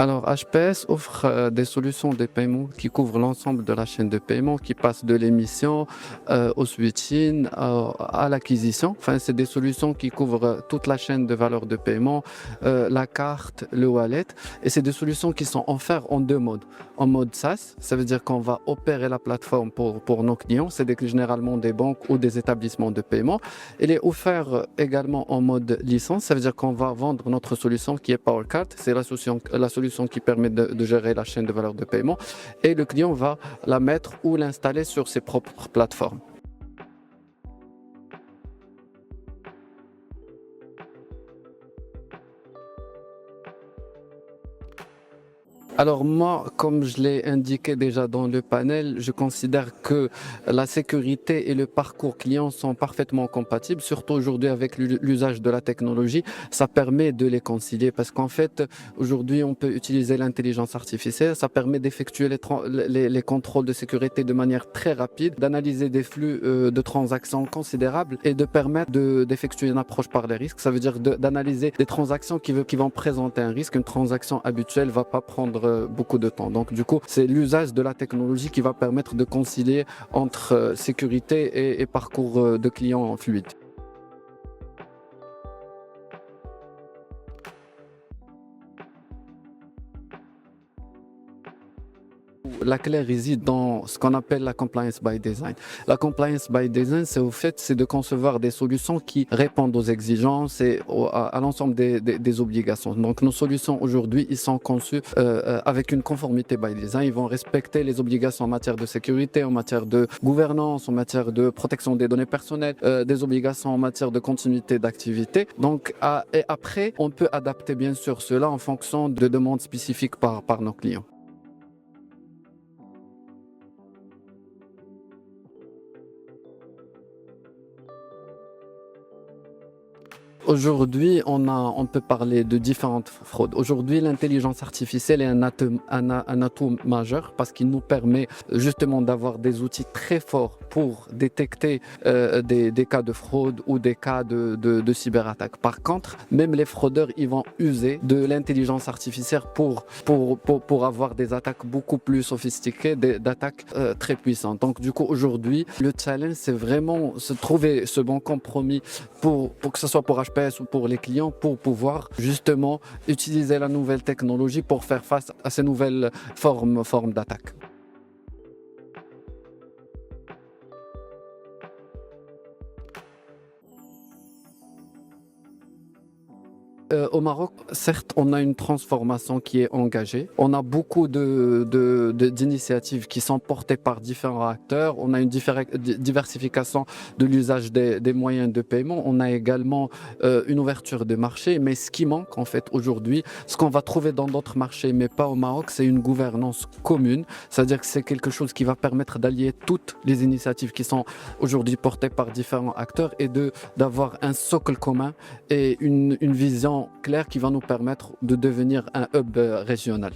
Alors, HPS offre des solutions de paiement qui couvrent l'ensemble de la chaîne de paiement, qui passe de l'émission au switching, à l'acquisition. Enfin, c'est des solutions qui couvrent toute la chaîne de valeur de paiement, la carte, le wallet. Et c'est des solutions qui sont offertes en deux modes. En mode SaaS, ça veut dire qu'on va opérer la plateforme pour nos clients. C'est généralement des banques ou des établissements de paiement. Elle est offerte également en mode licence, ça veut dire qu'on va vendre notre solution qui est PowerCard. C'est la solution qui permet de gérer la chaîne de valeur de paiement et le client va la mettre ou l'installer sur ses propres plateformes. Alors moi, comme je l'ai indiqué déjà dans le panel, je considère que la sécurité et le parcours client sont parfaitement compatibles, surtout aujourd'hui avec l'usage de la technologie. Ça permet de les concilier parce qu'en fait, aujourd'hui, on peut utiliser l'intelligence artificielle. Ça permet d'effectuer les contrôles de sécurité de manière très rapide, d'analyser des flux de transactions considérables et de permettre d'effectuer une approche par les risques. Ça veut dire d'analyser des transactions qui vont présenter un risque. Une transaction habituelle va pas prendre beaucoup de temps. Donc du coup, c'est l'usage de la technologie qui va permettre de concilier entre sécurité et parcours de client fluide. La clé réside dans ce qu'on appelle la compliance by design. La compliance by design, c'est de concevoir des solutions qui répondent aux exigences et à l'ensemble des obligations. Donc nos solutions aujourd'hui, ils sont conçus avec une conformité by design. Ils vont respecter les obligations en matière de sécurité, en matière de gouvernance, en matière de protection des données personnelles, des obligations en matière de continuité d'activité. Donc et après, on peut adapter bien sûr cela en fonction de demandes spécifiques par nos clients. Aujourd'hui, on peut parler de différentes fraudes. Aujourd'hui, l'intelligence artificielle est un atout majeur parce qu'il nous permet justement d'avoir des outils très forts pour détecter des cas de fraude ou des cas de cyberattaque. Par contre, même les fraudeurs, ils vont user de l'intelligence artificielle pour avoir des attaques beaucoup plus sophistiquées, d'attaques très puissantes. Donc du coup, aujourd'hui, le challenge, c'est vraiment se trouver ce bon compromis pour que ce soit pour HPS ou pour les clients, pour pouvoir justement utiliser la nouvelle technologie pour faire face à ces nouvelles formes d'attaque. Au Maroc, certes, on a une transformation qui est engagée. On a beaucoup d'initiatives qui sont portées par différents acteurs. On a une diversification de l'usage des moyens de paiement. On a également une ouverture de marché. Mais ce qui manque, en fait, aujourd'hui, ce qu'on va trouver dans d'autres marchés, mais pas au Maroc, c'est une gouvernance commune. C'est-à-dire que c'est quelque chose qui va permettre d'allier toutes les initiatives qui sont aujourd'hui portées par différents acteurs et d'avoir un socle commun et une vision clair qui va nous permettre de devenir un hub régional.